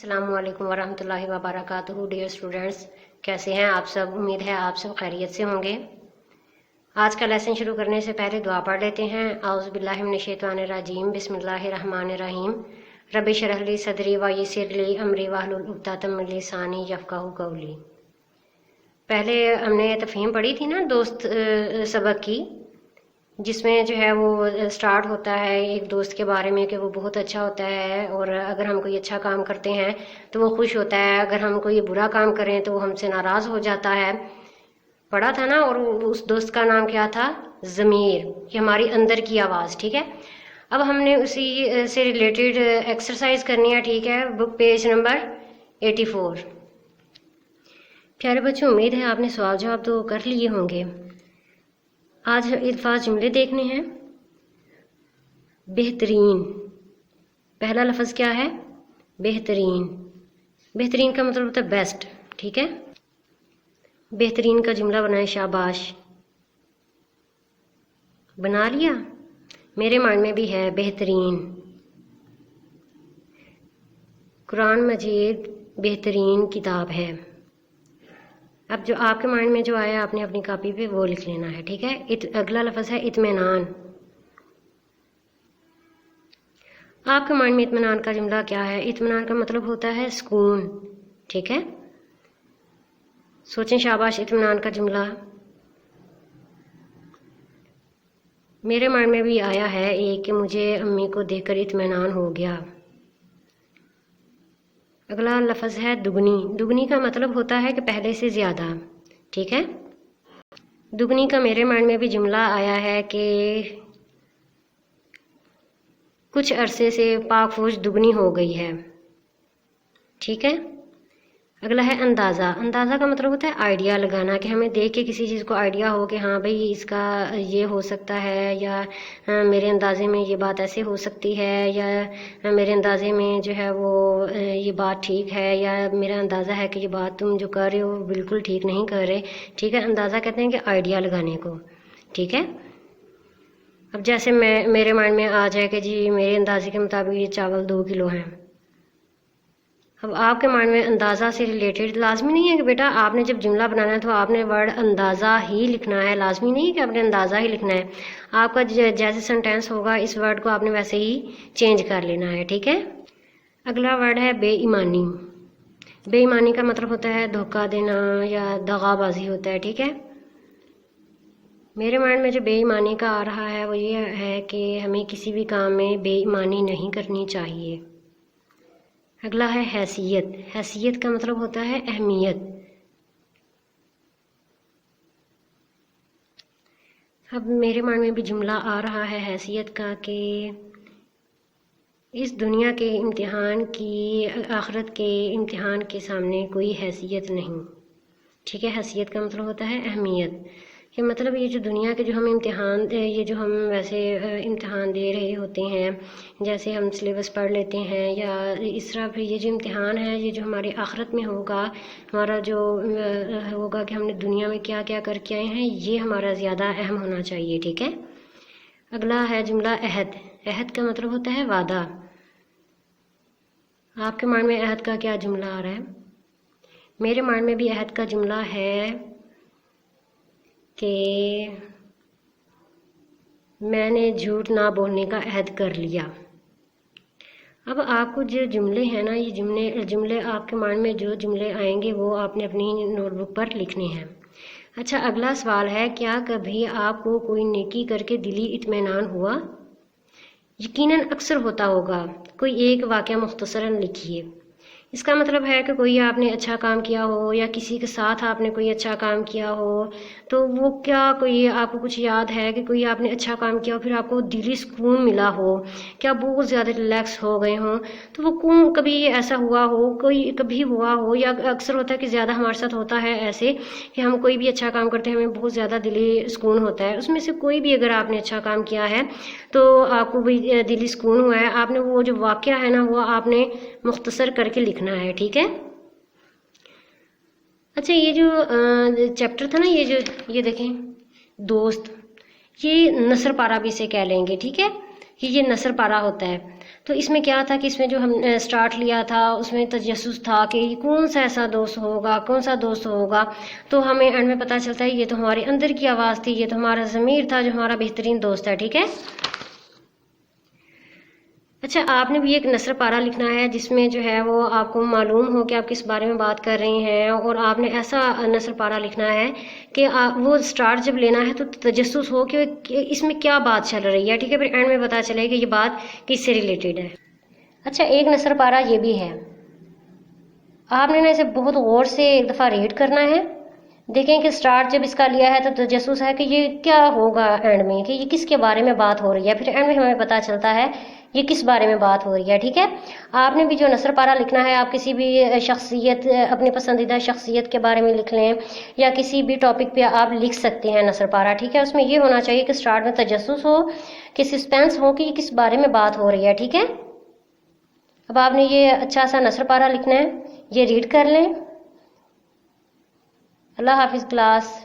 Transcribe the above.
अस्सलामुअलैकुम वरहमतुल्लाहि वबरकातुहू। Dear students, कैसे हैं आप सब? उम्मीद है आप सब खैरियत से होंगे। आज का लेसन शुरू करने से पहले दुआ पढ़ लेते हैं। आउज़ु बिल्लाहि मिनश शैतानिर रजीम, बिस्मिल्लाहिर रहमानिर रहीम। रब्बि इश्रह ली सदरी व यस्सिर ली अमरी वहलुल उक़दतम मिन लिसानी यफ़क़हू क़ौली। पहले हमने तफ़हीम पढ़ी थी ना दोस्त सबक की, जिसमें जो है वो स्टार्ट होता है एक दोस्त के बारे में कि वो बहुत अच्छा होता है और अगर हम कोई अच्छा काम करते हैं तो वो खुश होता है, अगर हम कोई बुरा काम करें तो वो हमसे नाराज़ हो जाता है। पढ़ा था ना। और उस दोस्त का नाम क्या था? ज़मीर, कि हमारी अंदर की आवाज़। ठीक है, अब हमने उसी से रिलेटेड एक्सरसाइज करनी है। ठीक है, बुक पेज नंबर 84। प्यारे बच्चों, उम्मीद है आपने सवाल जवाब तो कर लिए होंगे। आज अल्फाज जुमले देखने हैं। बेहतरीन, पहला लफ्ज़ क्या है? बेहतरीन। बेहतरीन का मतलब होता है बेस्ट। ठीक है, बेहतरीन का जुमला बनाए। शाबाश, बना लिया? मेरे माइंड में भी है बेहतरीन। कुरान मजीद बेहतरीन किताब है। अब जो आपके माइंड में जो आया आपने अपनी कॉपी पे वो लिख लेना है। ठीक है, अगला लफ्ज़ है इत्मीनान। आपके माइंड में इत्मीनान का जुमला क्या है? इत्मीनान का मतलब होता है सुकून। ठीक है, सोचें। शाबाश, इत्मीनान का जुमला मेरे माइंड में भी आया है एक कि मुझे अम्मी को देखकर इत्मीनान हो गया। अगला लफ्ज़ है दुगनी। दुगनी का मतलब होता है कि पहले से ज़्यादा। ठीक है, दुगनी का मेरे माइंड में भी जुमला आया है कि कुछ अरसे से पाक फौज दुगनी हो गई है। ठीक है, अगला है अंदाज़ा। अंदाज़ा का मतलब होता है आइडिया लगाना, कि हमें देख के किसी चीज़ को आइडिया हो कि हाँ भाई इसका ये हो सकता है, या मेरे अंदाज़े में ये बात ऐसे हो सकती है, या मेरे अंदाज़े में जो है वो ये बात ठीक है, या मेरा अंदाज़ा है कि ये बात तुम जो कर रहे हो बिल्कुल ठीक नहीं कर रहे। ठीक है, अंदाज़ा कहते हैं कि आइडिया लगाने को। ठीक है, अब जैसे मेरे माइंड में आ जाए कि जी मेरे अंदाजे के मुताबिक ये चावल 2 किलो हैं। अब आपके माइंड में अंदाज़ा से रिलेटेड लाजमी नहीं है कि बेटा आपने जब जुमला बनाना है तो आपने वर्ड अंदाज़ा ही लिखना है। लाजमी नहीं है कि आपने अंदाज़ा ही लिखना है। आपका जैसे सेंटेंस होगा इस वर्ड को आपने वैसे ही चेंज कर लेना है। ठीक है, अगला वर्ड है बेईमानी। बेईमानी का मतलब होता है धोखा देना या दगाबाजी होता है। ठीक है, मेरे माइंड में जो बेईमानी का आ रहा है वो ये है कि हमें किसी भी काम में बेईमानी नहीं करनी चाहिए। अगला है हैसियत। हैसियत का मतलब होता है अहमियत। अब मेरे माइंड में भी जुमला आ रहा है हैसियत का कि इस दुनिया के इम्तिहान की, आखिरत के इम्तिहान के सामने कोई हैसियत नहीं। ठीक है, हैसियत का मतलब होता है अहमियत। कि मतलब ये जो दुनिया के जो हम इम्तिहान, ये जो हम वैसे इम्तिहान दे रहे होते हैं, जैसे हम सिलेबस पढ़ लेते हैं या इस तरह, फिर ये जो इम्तिहान है ये जो हमारे आखिरत में होगा, हमारा जो होगा कि हमने दुनिया में क्या क्या करके आए हैं, ये हमारा ज़्यादा अहम होना चाहिए। ठीक है, अगला है जुमला अहद। अहद का मतलब होता है वादा। आपके माइंड में अहद का क्या जुमला आ रहा है? मेरे माइंड में भी अहद का जुमला है कि मैंने झूठ ना बोलने का अहद कर लिया। अब आपको जो जुमले हैं ना, ये जुमले आपके माइंड में जो जुमले आएंगे वो आपने अपनी नोटबुक पर लिखने हैं। अच्छा, अगला सवाल है, क्या कभी आपको कोई नेकी करके दिली इत्मीनान हुआ? यकीनन अक्सर होता होगा। कोई एक वाक़या मुख्तसरन लिखिए। इसका मतलब है कि कोई आपने अच्छा काम किया हो या किसी के साथ आपने कोई अच्छा काम किया हो, तो वो क्या कोई आपको कुछ याद है कि कोई आपने अच्छा काम किया हो फिर आपको दिली सुकून मिला हो, क्या बहुत ज़्यादा रिलैक्स हो गए हों? तो वो कभी ऐसा हुआ हो, कोई कभी हुआ हो, या अक्सर होता है कि ज़्यादा हमारे साथ होता है ऐसे कि हम कोई भी अच्छा काम करते हैं हमें बहुत ज़्यादा दिली सुकून होता है। उसमें से कोई भी अगर आपने अच्छा काम किया है तो आपको भी दिली सुकून हुआ है, आपने वो जो वाक़या है ना वो आपने मुख्तसर करके लिखना है। ठीक है, अच्छा, ये जो चैप्टर था ना, ये देखें दोस्त, ये नसर पारा भी इसे कह लेंगे। ठीक है, कि ये नसर पारा होता है। तो इसमें क्या था कि इसमें जो हम स्टार्ट लिया था उसमें तजस्सुस था कि कौन सा ऐसा दोस्त होगा, कौन सा दोस्त होगा। तो हमें एंड में पता चलता है ये तो हमारे अंदर की आवाज़ थी, ये तो हमारा ज़मीर था जो हमारा बेहतरीन दोस्त है। ठीक है। अच्छा, आपने भी एक नसर पारा लिखना है जिसमें जो है वो आपको मालूम हो कि आप किस बारे में बात कर रही हैं, और आपने ऐसा नसर पारा लिखना है कि वो स्टार्ट जब लेना है तो तजस्सुस हो कि इसमें क्या बात चल रही है। ठीक है। फिर एंड में पता चले कि ये बात किससे रिलेटेड है। अच्छा, एक नसर पारा ये भी है, आपने ना इसे बहुत गौर से एक दफ़ा रीड करना है। देखें कि स्टार्ट जब इसका लिया है तो तजस्सुस है कि ये क्या होगा एंड में, कि ये किसके बारे में बात हो रही है। फिर एंड में हमें पता चलता है ये किस बारे में बात हो रही है। ठीक है। आपने भी जो नसर पारा लिखना है, आप किसी भी शख्सियत, अपनी पसंदीदा शख्सियत के बारे में लिख लें, या किसी भी टॉपिक पे आप लिख सकते हैं नसर पारा। ठीक है। उसमें ये होना चाहिए कि स्टार्ट में तजस्सुस हो, कि सस्पेंस हो कि ये किस बारे में बात हो रही है। ठीक है। अब आपने ये अच्छा सा नसर पारा लिखना है, ये रीड कर लें। अल्लाह हाफिज़ क्लास।